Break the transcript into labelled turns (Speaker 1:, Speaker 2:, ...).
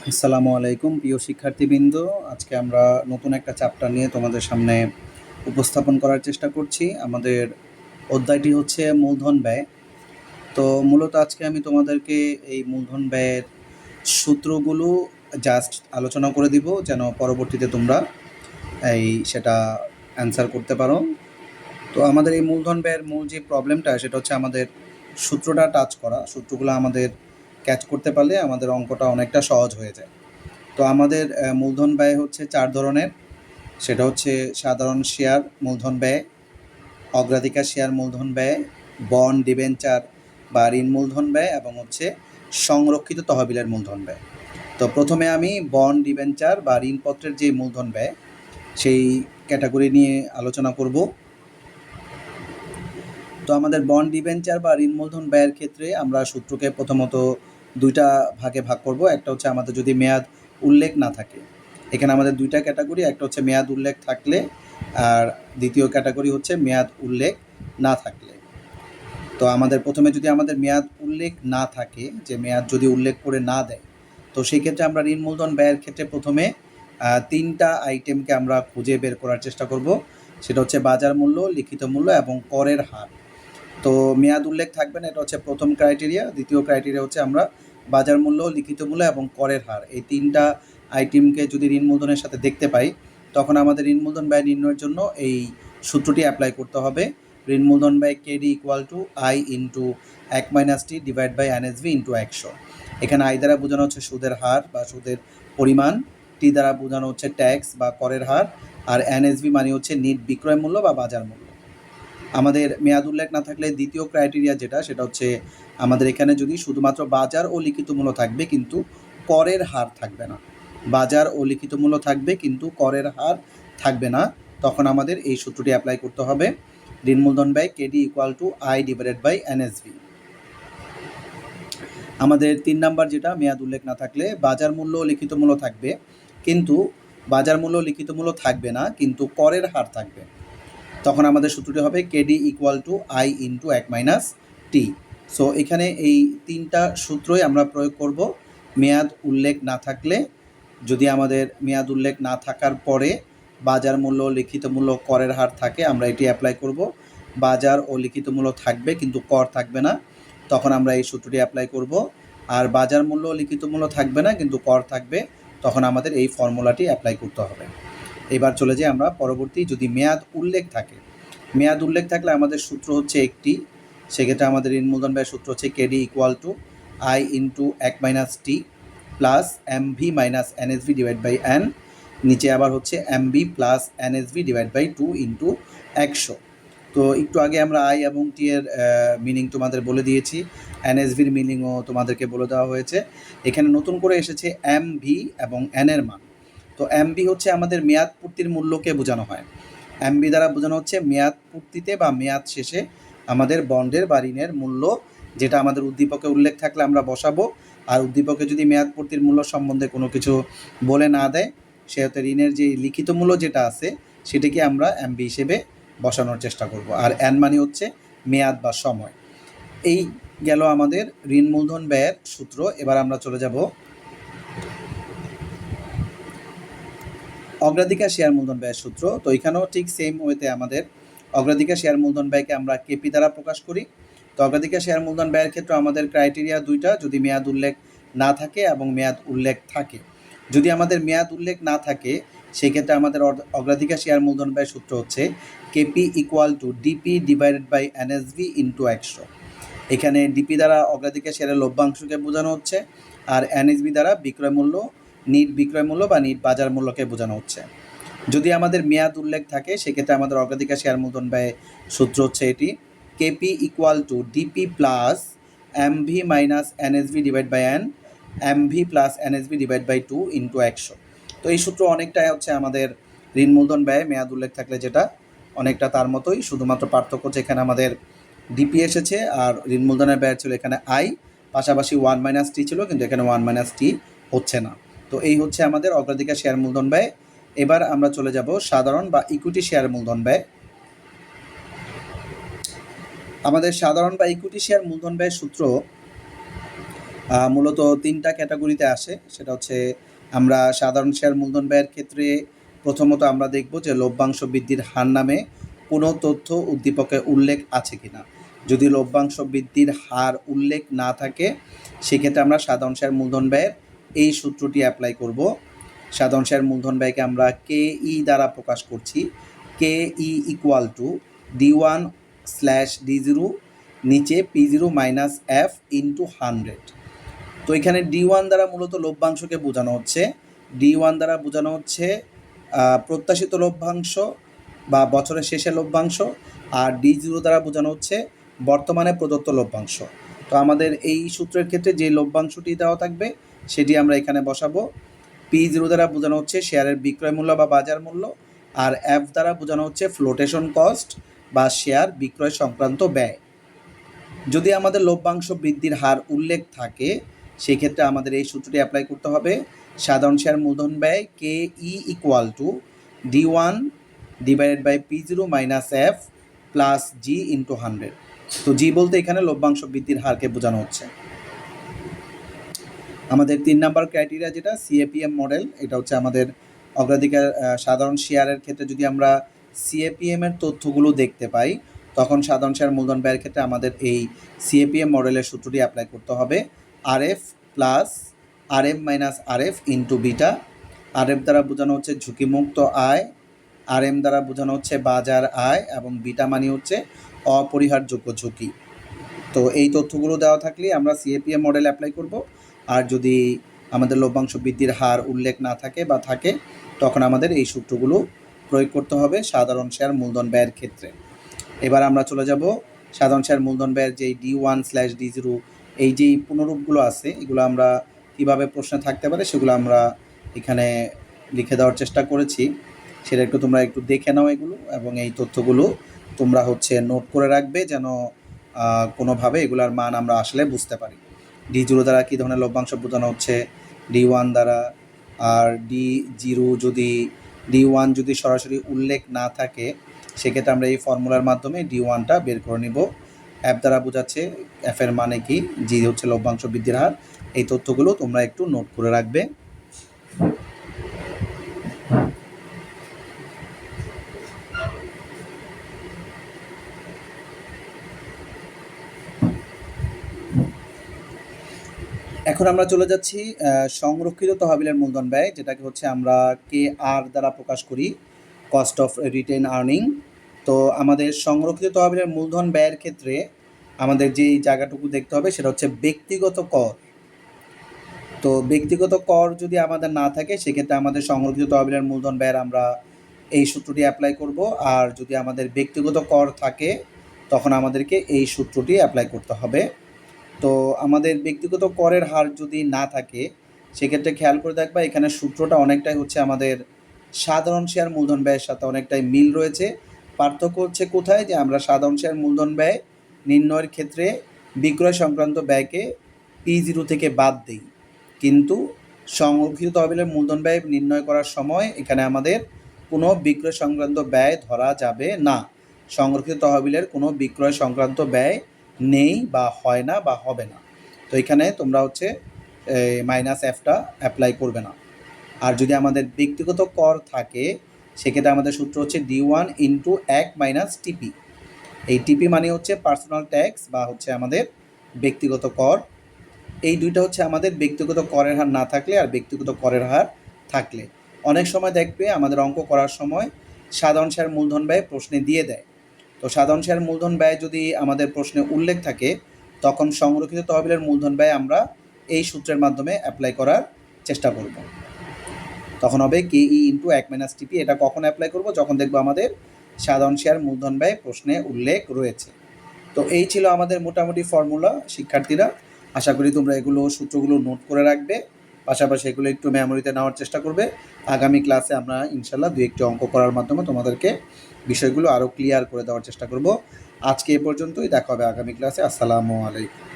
Speaker 1: আসসালামু আলাইকুম প্রিয় শিক্ষার্থীবৃন্দ। আজকে আমরা নতুন একটা চ্যাপ্টার নিয়ে তোমাদের সামনে উপস্থাপন করার চেষ্টা করছি। আমাদের অধ্যায়টি হচ্ছে মূলধন ব্যয়। তো মূলত আজকে আমি তোমাদেরকে এই মূলধন ব্যয়ের সূত্রগুলো জাস্ট আলোচনা করে দিব, যেন পরবর্তীতে তোমরা সেটা অ্যান্সার করতে পারো। তো আমাদের এই মূলধন ব্যয়ের মূল যে প্রবলেমটা, সেটা হচ্ছে আমাদের সূত্রটা টাচ করা। সূত্রগুলো আমাদের ক্যাচ করতে পারলে আমাদের অঙ্কটা অনেকটা সহজ হয়ে যায়। তো আমাদের মূলধন ব্যয় হচ্ছে 4 ধরনের। সেটা হচ্ছে সাধারণ শেয়ার মূলধন ব্যয়, অগ্রাধিকার শেয়ার মূলধন ব্যয়, বন্ড ডিবেঞ্চার বা ঋণ মূলধন ব্যয় এবং হচ্ছে সংরক্ষিত তহবিলের মূলধন ব্যয়। তো প্রথমে আমি বন্ড ডিবেঞ্চার বা ঋণপত্রের যে মূলধন ব্যয় সেই ক্যাটাগরি নিয়ে আলোচনা করব। তো আমাদের বন্ড ডিবেঞ্চার বা ঋণ মূলধন ব্যয়ের ক্ষেত্রে আমরা সূত্রকে প্রথমত দুইটা ভাগে ভাগ করব। একটা হচ্ছে আমাদের যদি মেয়াদ উল্লেখ না থাকে, এখানে আমাদের দুইটা ক্যাটাগরি, একটা হচ্ছে মেয়াদ উল্লেখ থাকলে আর দ্বিতীয় ক্যাটাগরি হচ্ছে মেয়াদ উল্লেখ না থাকলে। তো আমাদের প্রথমে যদি আমাদের মেয়াদ উল্লেখ না থাকে, যে মেয়াদ যদি উল্লেখ করে না দেয়, তো সেই ক্ষেত্রে আমরা ঋণ মূলধন ব্যয়ের ক্ষেত্রে প্রথমে তিনটা আইটেমকে আমরা খুঁজে বের করার চেষ্টা করব। সেটা হচ্ছে বাজার মূল্য, লিখিত মূল্য এবং করের হার। তো মেয়াদ উল্লেখ থাকবে না, এটা হচ্ছে প্রথম ক্রাইটেরিয়া। দ্বিতীয় ক্রাইটেরিয়া হচ্ছে আমরা বাজার মূল্য, লিখিত মূল্য এবং করের হার, এই তিনটা আইটেমকে যদি ঋণ মূলধনের সাথে দেখতে পাই, তখন আমাদের ঋণ মূলধন ব্যয় নির্ণয়ের জন্য এই সূত্রটি অ্যাপ্লাই করতে হবে। ঋণ মূলধন ব্যয় KD equal to I into 1 - T divide by NSV into 100। এখানে আই দ্বারা বোঝানো হচ্ছে সুদের হার বা সুদের পরিমাণ, টি দ্বারা বোঝানো হচ্ছে ট্যাক্স বা করের হার, আর এনএসভি মানে হচ্ছে নিট বিক্রয় মূল্য বা বাজার মূল্য। আমাদের মেয়াদ উল্লেখ না থাকলে দ্বিতীয় ক্রাইটেরিয়া যেটা, সেটা হচ্ছে আমাদের এখানে যদি শুধুমাত্র বাজার ও লিখিত মূল্য থাকবে কিন্তু করের হার থাকবে না। বাজার ও লিখিত মূল্য থাকবে কিন্তু করের হার থাকবে না, তখন আমাদের এই সূত্রটি অ্যাপ্লাই করতে হবে। ঋণ মূলধন ব্যয় KD equal to I divided by NSV. আমাদের 3 নাম্বার যেটা, মেয়াদ উল্লেখ না থাকলে বাজার মূল্য ও লিখিত মূল্য থাকবে কিন্তু বাজার মূল্য লিখিত মূল্য থাকবে না কিন্তু করের হার থাকবে, তখন আমাদের সূত্রটি হবে KD equal to I into 1 - T. So এখানে এই তিনটা সূত্রই আমরা প্রয়োগ করব। মেয়াদ উল্লেখ না থাকলে, যদি আমাদের মেয়াদ উল্লেখ না থাকার পরে বাজার মূল্য, লিখিত মূল্য, করের হার থাকে, আমরা এটি অ্যাপ্লাই করব। বাজার ও লিখিত মূল্য থাকবে কিন্তু কর থাকবে না, তখন আমরা এই সূত্রটি অ্যাপ্লাই করব। আর বাজার মূল্য, লিখিত মূল্য থাকবে না কিন্তু কর থাকবে, তখন আমাদের এই ফর্মুলাটি অ্যাপ্লাই করতে হবে। এবার চলে যাই আমরা পরবর্তী, যদি মেয়াদ উল্লেখ থাকে। মেয়াদ উল্লেখ থাকলে আমাদের সূত্র হচ্ছে একটি, সেক্ষেত্রে আমাদের ঋণ মূলধন ব্যয় সূত্র হচ্ছে KD equal to I into 1 - T plus MV minus NSV divide by N, নিচে আবার হচ্ছে MB plus NSV divide by 2 into 100। তো একটু আগে আমরা আই এবং টি এর মিনিং তোমাদের বলে দিয়েছি, এনএসভির মিনিংও তোমাদেরকে বলে দেওয়া হয়েছে। এখানে নতুন করে এসেছে এমভি এবং এন এর মান। তো এমবি হচ্ছে আমাদের মেয়াদ পূর্তির মূল্যকে বোঝানো হয়। এমবি দ্বারা বোঝানো হচ্ছে মেয়াদ পূর্তিতে বা মেয়াদ শেষে আমাদের বন্ডের বা ঋণের মূল্য, যেটা আমাদের উদ্দীপকে উল্লেখ থাকলে আমরা বসাবো। আর উদ্দীপকে যদি মেয়াদ পূর্তির মূল্য সম্বন্ধে কোনো কিছু বলে না দেয়, সেহেতু ঋণের যে লিখিত মূল্য যেটা আছে সেটাকে আমরা এমবি হিসেবে বসানোর চেষ্টা করব। আর এন মানে হচ্ছে মেয়াদ বা সময়। এই গেল আমাদের ঋণ মূলধন ব্যয়ের সূত্র। এবার আমরা চলে যাব অগ্রাধিকার শেয়ার মূলধন ব্যয়ের সূত্র। তো এখানেও ঠিক সেম ওয়েতে আমাদের অগ্রাধিকার শেয়ার মূলধন ব্যয়কে আমরা কেপি দ্বারা প্রকাশ করি। তো অগ্রাধিকার শেয়ার মূলধন ব্যয়ের ক্ষেত্রে আমাদের ক্রাইটেরিয়া দুইটা, যদি মেয়াদ উল্লেখ না থাকে এবং মেয়াদ উল্লেখ থাকে। যদি আমাদের মেয়াদ উল্লেখ না থাকে, সেই ক্ষেত্রে আমাদের অগ্রাধিকার শেয়ার মূলধন ব্যয়ের সূত্র হচ্ছে KP equal to DP divided by NSV into 100। এখানে ডিপি দ্বারা অগ্রাধিকার শেয়ারের লভ্যাংশকে বোঝানো হচ্ছে, আর এনএসভি দ্বারা বিক্রয় মূল্য, নিট বিক্রয় মূল্য বা নিট বাজার মূল্যকে বোঝানো হচ্ছে। যদি আমাদের মেয়াদ উল্লেখ থাকে, সেক্ষেত্রে আমাদের অগ্রাধিকার শেয়ার মূলধন ব্যয় সূত্র হচ্ছে এটি, KP equal to DP plus MV minus NSV divide by N, MV plus NSV divide by 2 into 100। তো এই সূত্র অনেকটাই হচ্ছে আমাদের ঋণ মূলধন ব্যয় মেয়াদ উল্লেখ থাকলে যেটা, অনেকটা তার মতোই, শুধুমাত্র পার্থক্য হচ্ছে এখানে আমাদের ডিপি এসেছে আর ঋণ মূলধনের ব্যয় ছিল এখানে আই, পাশাপাশি 1 - টি ছিল কিন্তু এখানে 1 - টি হচ্ছে না। তো এই হচ্ছে আমাদের অগ্রাধিকার শেয়ার মূলধন ব্যয়। এবার আমরা চলে যাব সাধারণ বা ইকুইটি শেয়ার মূলধন ব্যয়। আমাদের সাধারণ বা ইকুইটি শেয়ার মূলধন ব্যয় সূত্র, মূলত 3টা ক্যাটাগরিতে আসে। সেটা হচ্ছে আমরা সাধারণ শেয়ার মূলধন ব্যয়ের ক্ষেত্রে প্রথমত আমরা দেখব যে লভ্যাংশ বৃদ্ধির হার নামে কোনো তথ্য উদ্দীপকে উল্লেখ আছে কিনা। যদি লভ্যাংশ বৃদ্ধির হার উল্লেখ না থাকে সেক্ষেত্রে আমরা সাধারণ শেয়ার মূলধন ব্যয়ের এই সূত্রটি অ্যাপ্লাই করব। সাধারণ শেয়ার মূলধন ব্যয়কে আমরা KE দ্বারা প্রকাশ করছি। KE ইকুয়াল টু D1/D0 নিচে P0 মাইনাস F ইন্টু 100। তো এখানে D1 দ্বারা মূলত লভ্যাংশকে বোঝানো হচ্ছে। D1 দ্বারা বোঝানো হচ্ছে প্রত্যাশিত লভ্যাংশ বা বছরের শেষে লভ্যাংশ, আর D0 দ্বারা বোঝানো হচ্ছে বর্তমানে প্রদত্ত লভ্যাংশ। তো আমাদের এই সূত্রের ক্ষেত্রে যে লভ্যাংশটি দেওয়া থাকবে সেটি আমরা এখানে বসাবো। P0 দ্বারা বোঝানো হচ্ছে শেয়ারের বিক্রয় মূল্য বা বাজার মূল্য, আর F দ্বারা বোঝানো হচ্ছে ফ্লোটেশন কস্ট বা শেয়ার বিক্রয় সংক্রান্ত ব্যয়। যদি আমাদের লভ্যাংশ বৃদ্ধির হার উল্লেখ থাকে সেক্ষেত্রে আমাদের এই সূত্রটি অ্যাপ্লাই করতে হবে। সাধারণ শেয়ার মূলধন ব্যয় KE equal to D1 divided by P0 minus F plus G into 100। তো G বলতে এখানে লভ্যাংশ বৃদ্ধির হারকে বোঝানো হচ্ছে। আমাদের 3 নাম্বার ক্রাইটেরিয়া যেটা CAPM মডেল, এটা হচ্ছে আমাদের অগ্রাধিকার সাধারণ শেয়ারের ক্ষেত্রে যদি আমরা CAPM এর তথ্যগুলো দেখতে পাই তখন সাধারণ শেয়ার মূলধন ব্যয়ের ক্ষেত্রে আমাদের এই CAPM মডেলের সূত্রটি অ্যাপ্লাই করতে হবে। RF plus RM minus RF into beta. RF দ্বারা বোঝানো হচ্ছে ঝুঁকিমুক্ত আয়, RM দ্বারা বোঝানো হচ্ছে বাজার আয়, এবং বিটা মানে হচ্ছে অপরিহারযোগ্য ঝুঁকি। তো এই তথ্যগুলো দেওয়া থাকলে আমরা CAPM মডেল অ্যাপ্লাই করব। আর যদি আমাদের লভ্যাংশ বৃদ্ধির হার উল্লেখ না থাকে বা থাকে তখন আমাদের এই সূত্রগুলো প্রয়োগ করতে হবে সাধারণ শেয়ার মূলধন ব্যয়ের ক্ষেত্রে। এবার আমরা চলে যাব সাধারণ শেয়ার মূলধন ব্যয়ের যেই D1/D0 এই যেই পুনরূপগুলো আছে এগুলো আমরা কীভাবে প্রশ্নে থাকতে পারে সেগুলো আমরা এখানে লিখে দেওয়ার চেষ্টা করেছি। সেটা তোমরা একটু দেখে নাও এগুলো, এবং এই তথ্যগুলো তোমরা নোট করে রাখবে যেন কোনোভাবে এগুলার মান আমরা আসলে বুঝতে পারি। D0 দ্বারা কী ধরনের লভ্যাংশ বোঝানো হচ্ছে, D1 দ্বারা, আর D1 যদি সরাসরি উল্লেখ না থাকে সেক্ষেত্রে আমরা এই ফর্মুলার মাধ্যমে D1টা বের করে নিব। F দ্বারা বোঝাচ্ছে F এর মানে কি, G হচ্ছে লভ্যাংশ বৃদ্ধির হার। এই তথ্যগুলো তোমরা একটু নোট করে রাখবে। এখন আমরা চলে যাচ্ছি সংরক্ষিত তহবিলের মূলধন ব্যয়, যেটাকে আমরা KR দ্বারা প্রকাশ করি, কস্ট অফ রিটেন আর্নিং। তো আমাদের সংরক্ষিত তহবিলের মূলধন ব্যয়ের ক্ষেত্রে আমাদের যেই জায়গাটুকু দেখতে হবে সেটা হচ্ছে ব্যক্তিগত কর। তো ব্যক্তিগত কর যদি আমাদের না থাকে সেক্ষেত্রে আমাদের সংরক্ষিত তহবিলের মূলধন ব্যয়ের আমরা এই সূত্রটি অ্যাপ্লাই করব। আর যদি আমাদের ব্যক্তিগত কর থাকে তখন আমাদেরকে এই সূত্রটি অ্যাপ্লাই করতে হবে। তো আমাদের ব্যক্তিগত করের হার যদি না থাকে সেক্ষেত্রে খেয়াল করে দেখবা এখানে সূত্রটা অনেকটাই আমাদের সাধারণ শেয়ার মূলধন ব্যয়ের সাথে অনেকটাই মিল রয়েছে। পার্থক্য হচ্ছে কোথায়, যে আমরা সাধারণ শেয়ার মূলধন ব্যয় নির্ণয়ের ক্ষেত্রে বিক্রয় সংক্রান্ত ব্যয়কে P0 থেকে বাদ দিই, কিন্তু সংরক্ষিত তহবিলের মূলধন ব্যয় নির্ণয় করার সময় এখানে আমাদের কোনো বিক্রয় সংক্রান্ত ব্যয় ধরা যাবে না। সংরক্ষিত তহবিলের কোনো বিক্রয় সংক্রান্ত ব্যয় নেই বা হয় না বা হবে না। তো এখানে তোমরা মাইনাস Fটা অ্যাপ্লাই করবে না। আর যদি আমাদের ব্যক্তিগত কর থাকে সেক্ষেত্রে আমাদের সূত্র হচ্ছে D1 ইন্টু 1 মাইনাস TP। এই TP মানে হচ্ছে পার্সোনাল ট্যাক্স বা আমাদের ব্যক্তিগত কর। এই দুইটা আমাদের ব্যক্তিগত করের হার না থাকলে আর ব্যক্তিগত করের হার থাকলে। অনেক সময় দেখবে আমাদের অঙ্ক করার সময় সাধারণ শেয়ার মূলধন ব্যয় প্রশ্নে দিয়ে দেয়। তো সাধারণ শেয়ার মূলধন ব্যয় যদি আমাদের প্রশ্নে উল্লেখ থাকে তখন সংরক্ষিত তহবিলের মূলধন ব্যয় আমরা এই সূত্রের মাধ্যমে অ্যাপ্লাই করার চেষ্টা করব। তখন হবে KE ইন্টু 1 মাইনাস TP। এটা কখন অ্যাপ্লাই করব, যখন দেখব আমাদের সাধারণ শেয়ার মূলধন ব্যয় প্রশ্নে উল্লেখ রয়েছে। তো এই ছিল আমাদের মোটামুটি ফর্মুলা। শিক্ষার্থীরা, আশা করি তোমরা সূত্রগুলো নোট করে রাখবে, পাশাপাশি এগুলো একটু মেমোরিতে নেওয়ার চেষ্টা করবে। আগামী ক্লাসে আমরা ইনশাল্লাহ 2-1টি অঙ্ক করার মাধ্যমে তোমাদেরকে বিষয়গুলো আরও ক্লিয়ার করে দেওয়ার চেষ্টা করব। আজকে এ পর্যন্তই, দেখা হবে আগামী ক্লাসে। আসসালামু আলাইকুম।